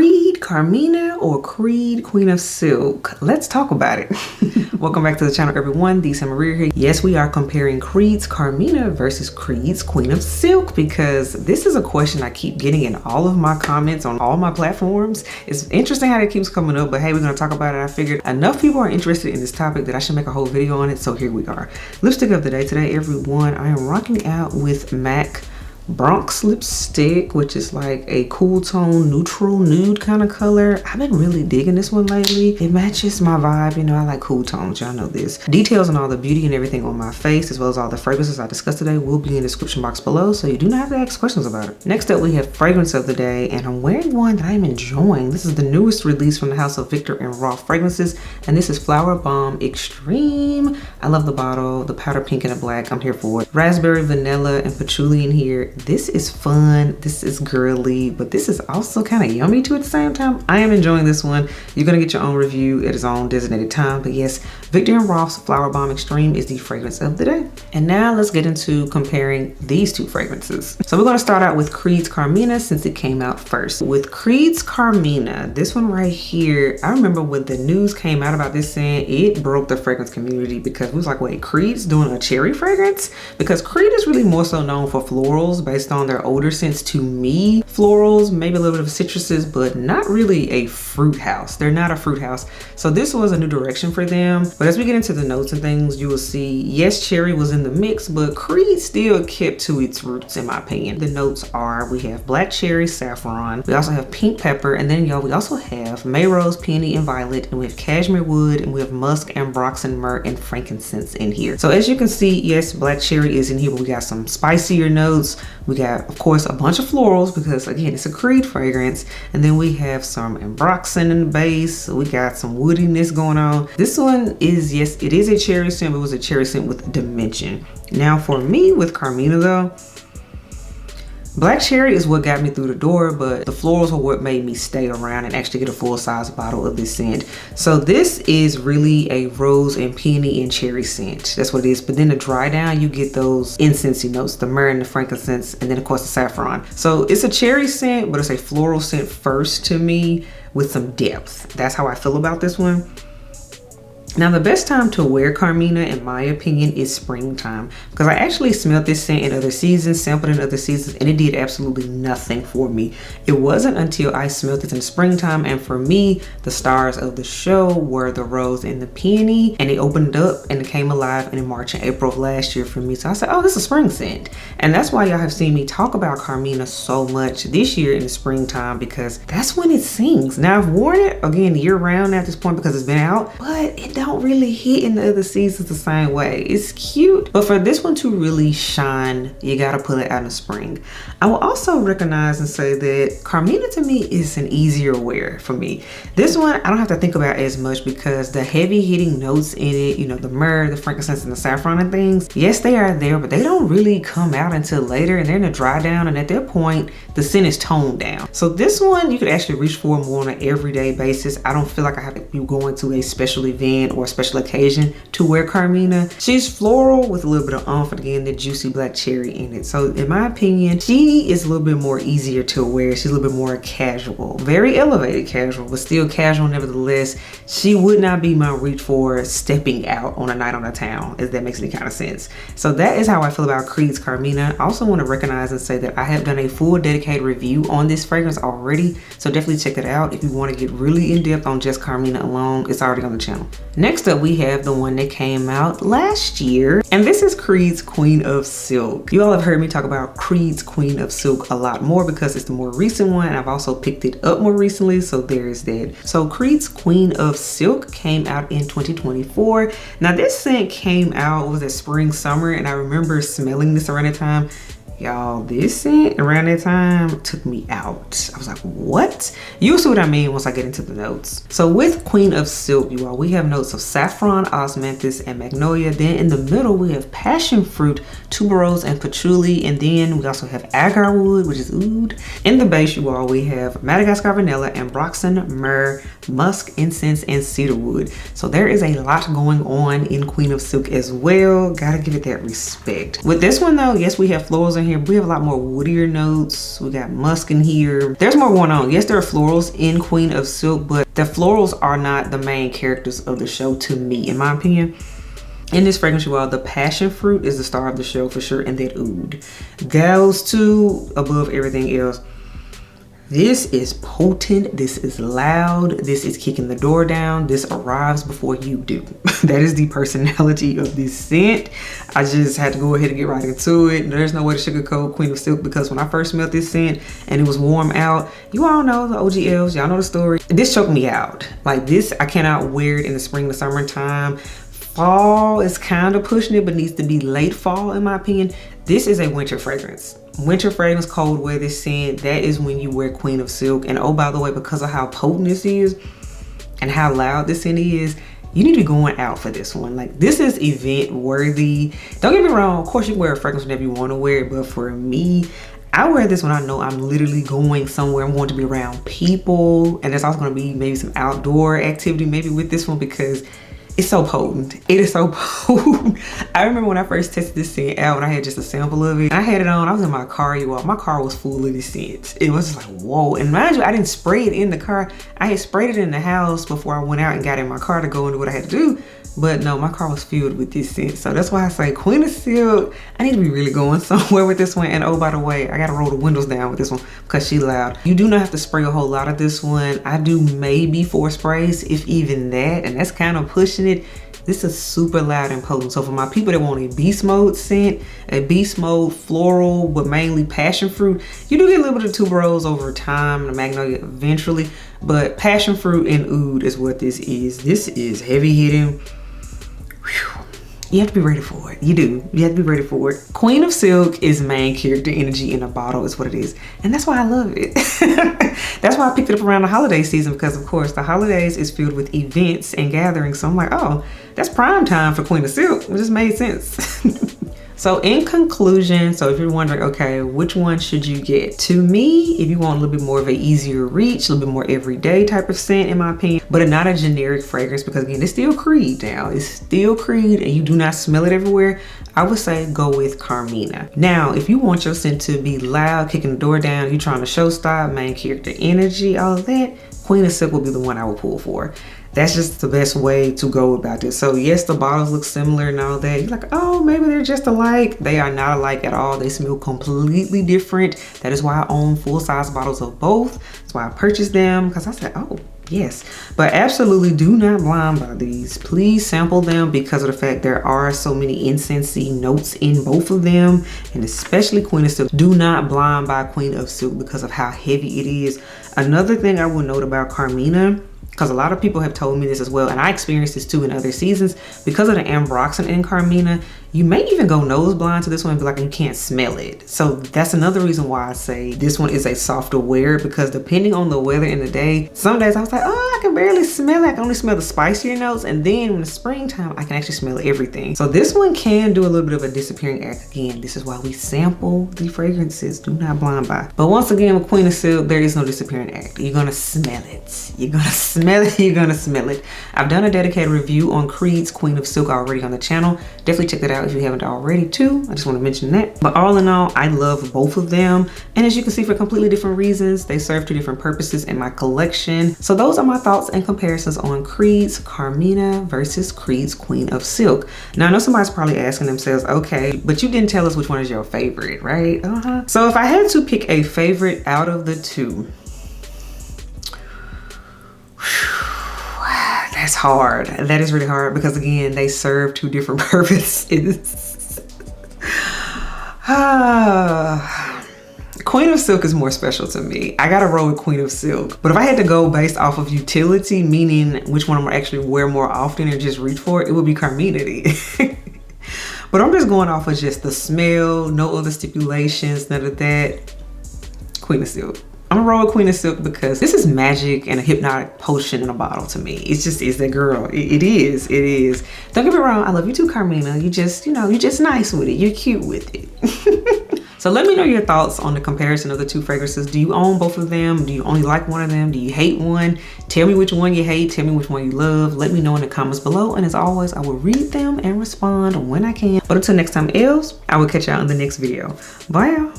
Creed Carmina or Creed Queen of Silk? Let's talk about it. Welcome back to the channel, everyone. Disa Maria here. Yes, we are comparing Creed's Carmina versus Creed's Queen of Silk because this is a question I keep getting in all of my comments on all my platforms. It's interesting how it keeps coming up, but hey, we're going to talk about it. I figured enough people are interested in this topic that I should make a whole video on it, so here we are. Lipstick of the day today, everyone. I am rocking out with MAC Bronx lipstick, which is like a cool tone neutral nude kind of color. I've been really digging this one lately. It matches my vibe. You know, I like cool tones, y'all know this. Details on all the beauty and everything on my face, as well as all the fragrances I discussed today, will be in the description box below, so you do not have to ask questions about it. Next up, we have fragrance of the day, and I'm wearing one that I'm enjoying. This is the newest release from the house of Victor and Rolf fragrances, and this is Flower Bomb Extreme. I love the bottle, the powder pink and the black. I'm here for it. Raspberry, vanilla, and patchouli in here. This is fun, this is girly, but this is also kind of yummy too at the same time. I am enjoying this one. You're gonna get your own review at its own designated time, but yes, Victor and Rolf's Flower Bomb Extreme is the fragrance of the day. And now let's get into comparing these two fragrances. So we're gonna start out with Creed's Carmina since it came out first. With Creed's Carmina, this one right here, I remember when the news came out about this scent, it broke the fragrance community because we was like, wait, Creed's doing a cherry fragrance? Because Creed is really more so known for florals based on their older scents. To me, florals, maybe a little bit of citruses, but not really a fruit house. They're not a fruit house. So this was a new direction for them. But as we get into the notes and things, you will see, yes, cherry was in the mix, but Creed still kept to its roots, in my opinion. The notes are, we have black cherry, saffron, we also have pink pepper, and then y'all, we also have May rose, peony, and violet, and we have cashmere wood, and we have musk, ambrox, and myrrh, and frankincense in here. So as you can see, yes, black cherry is in here, but we got some spicier notes. We got, of course, a bunch of florals because, again, it's a Creed fragrance. And then we have some ambroxan in the base. We got some woodiness going on. This one is, yes, it is a cherry scent, but it was a cherry scent with dimension. Now, for me with Carmina, though, black cherry is what got me through the door, but the florals are what made me stay around and actually get a full-size bottle of this scent. So this is really a rose and peony and cherry scent. That's what it is. But then the dry down, you get those incensey notes, the myrrh and the frankincense, and then of course the saffron. So it's a cherry scent, but it's a floral scent first to me with some depth. That's how I feel about this one. Now, the best time to wear Carmina, in my opinion, is springtime, because I actually smelled this scent in other seasons, sampled in other seasons, and it did absolutely nothing for me. It wasn't until I smelled it in springtime, and for me, the stars of the show were the rose and the peony, and it opened up and it came alive in March and April of last year for me. So I said, oh, this is a spring scent. And that's why y'all have seen me talk about Carmina so much this year in the springtime, because that's when it sings. Now, I've worn it, again, year round at this point because it's been out, but it don't really hit in the other seasons the same way. It's cute, but for this one to really shine, you gotta pull it out in the spring. I will also recognize and say that Carmina to me is an easier wear for me. This one I don't have to think about as much because the heavy hitting notes in it, you know, the myrrh, the frankincense, and the saffron and things, yes, they are there, but they don't really come out until later, and they're in a dry down, and at that point the scent is toned down. So this one you could actually reach for more on an everyday basis. I don't feel like I have to be going to a special event or a special occasion to wear Carmina. She's floral with a little bit of oomph, and again, the juicy black cherry in it. So in my opinion, she is a little bit more easier to wear. She's a little bit more casual, very elevated casual, but still casual nevertheless. She would not be my reach for stepping out on a night on the town, if that makes any kind of sense. So that is how I feel about Creed's Carmina. I also want to recognize and say that I have done a full dedicated review on this fragrance already, so definitely check that out if you want to get really in depth on just Carmina alone. It's already on the channel. Next up, we have the one that came out last year, and this is Creed's Queen of Silk. You all have heard me talk about Creed's Queen of Silk a lot more because it's the more recent one, and I've also picked it up more recently, so there's that. So Creed's Queen of Silk came out in 2024. Now this scent came out, was it spring, summer, and I remember smelling this around the time. Y'all, this scent around that time took me out. I was like, what? You'll see what I mean once I get into the notes. So with Queen of Silk, you all, we have notes of saffron, osmanthus, and magnolia. Then in the middle, we have passion fruit, tuberose, and patchouli. And then we also have agar wood, which is oud. In the base, you all, we have Madagascar vanilla, ambroxan, myrrh, musk, incense, and cedarwood. So there is a lot going on in Queen of Silk as well. Gotta give it that respect. With this one though, yes, we have florals in here. here. We have a lot more woodier notes. We got musk in here. There's more going on. Yes, there are florals in Queen of Silk, but the florals are not the main characters of the show to me, in my opinion. In this fragrance, you all, the passion fruit is the star of the show for sure, and that oud. Those two above everything else. This is potent, this is loud, this is kicking the door down, this arrives before you do. That is the personality of this scent. I just had to go ahead and get right into it. There's no way to sugarcoat Queen of Silk, because when I first smelled this scent and it was warm out, you all know the OGLs, y'all know the story. This choked me out. Like this, I cannot wear it in the spring, the summertime. Fall is kind of pushing it, but needs to be late fall in my opinion. This is a winter fragrance. Winter fragrance, cold weather scent, that is when you wear Queen of Silk. And oh, by the way, because of how potent this is and how loud this scent is, you need to be going out for this one. Like, this is event worthy. Don't get me wrong, of course you wear a fragrance whenever you want to wear it, but for me, I wear this when I know I'm literally going somewhere. I'm going to be around people, and there's also going to be maybe some outdoor activity maybe with this one, because it's so potent. It is so potent. I remember when I first tested this scent out, when I had just a sample of it. I had it on, I was in my car, you all. My car was full of this scent. It was just like, whoa. And mind you, I didn't spray it in the car. I had sprayed it in the house before I went out and got in my car to go and do what I had to do. But no, my car was filled with this scent. So that's why I say Queen of Silk, I need to be really going somewhere with this one. And oh, by the way, I gotta roll the windows down with this one because she's loud. You do not have to spray a whole lot of this one. I do maybe 4 sprays, if even that. And that's kind of pushing it. This is super loud and potent. So for my people that want a beast mode scent, a beast mode floral, but mainly passion fruit, you do get a little bit of tuberose over time, the magnolia eventually, but passion fruit and oud is what this is. This is heavy hitting. Whew. You have to be ready for it. You do. You have to be ready for it. Queen of Silk is main character energy in a bottle is what it is. And that's why I love it. That's why I picked it up around the holiday season, because of course the holidays is filled with events and gatherings. So I'm like, oh, that's prime time for Queen of Silk. It just made sense. So in conclusion, so if you're wondering, okay, which one should you get? To me, if you want a little bit more of an easier reach, a little bit more everyday type of scent in my opinion, but not a generic fragrance, because again, it's still Creed now. It's still Creed and you do not smell it everywhere. I would say go with Carmina. Now, if you want your scent to be loud, kicking the door down, you trying to show style, main character energy, all of that, Queen of Silk will be the one I would pull for. That's just the best way to go about this. So yes, the bottles look similar and all that. You're like, oh, maybe they're just alike. They are not alike at all. They smell completely different. That is why I own full-size bottles of both. That's why I purchased them, because I said, oh, yes. But absolutely do not blind buy these. Please sample them, because of the fact there are so many incensey notes in both of them, and especially Queen of Silk. Do not blind buy Queen of Silk because of how heavy it is. Another thing I will note about Carmina, because a lot of people have told me this as well, and I experienced this too in other seasons, because of the ambroxan in Carmina, you may even go nose blind to this one and be like, you can't smell it. So that's another reason why I say this one is a softer wear, because depending on the weather in the day, some days I was like, oh, I can barely smell it. I can only smell the spicier notes. And then in the springtime, I can actually smell everything. So this one can do a little bit of a disappearing act. Again, this is why we sample the fragrances. Do not blind buy. But once again, with Queen of Silk, there is no disappearing act. You're gonna smell it. You're gonna smell it. You're gonna smell it. I've done a dedicated review on Creed's Queen of Silk already on the channel. Definitely check that out if you haven't already too. I just want to mention that. But all in all, I love both of them. And as you can see, for completely different reasons, they serve 2 different purposes in my collection. So those are my thoughts and comparisons on Creed's Carmina versus Creed's Queen of Silk. Now, I know somebody's probably asking themselves, okay, but you didn't tell us which one is your favorite, right? So if I had to pick a favorite out of the 2, that's hard. That is really hard, because again, they serve 2 different purposes. Queen of Silk is more special to me. I gotta roll with Queen of Silk. But if I had to go based off of utility, meaning which one I'm gonna actually wear more often and just reach for it would be Carmina. But I'm just going off of just the smell, no other stipulations, none of that. Queen of Silk. I'm gonna roll with Queen of Silk because this is magic and a hypnotic potion in a bottle to me. It's just, it's that girl. It is. Don't get me wrong, I love you too, Carmina. You just, you know, you're just nice with it. You're cute with it. So let me know your thoughts on the comparison of the two fragrances. Do you own both of them? Do you only like one of them? Do you hate one? Tell me which one you hate. Tell me which one you love. Let me know in the comments below. And as always, I will read them and respond when I can. But until next time else, I will catch y'all in the next video. Bye y'all.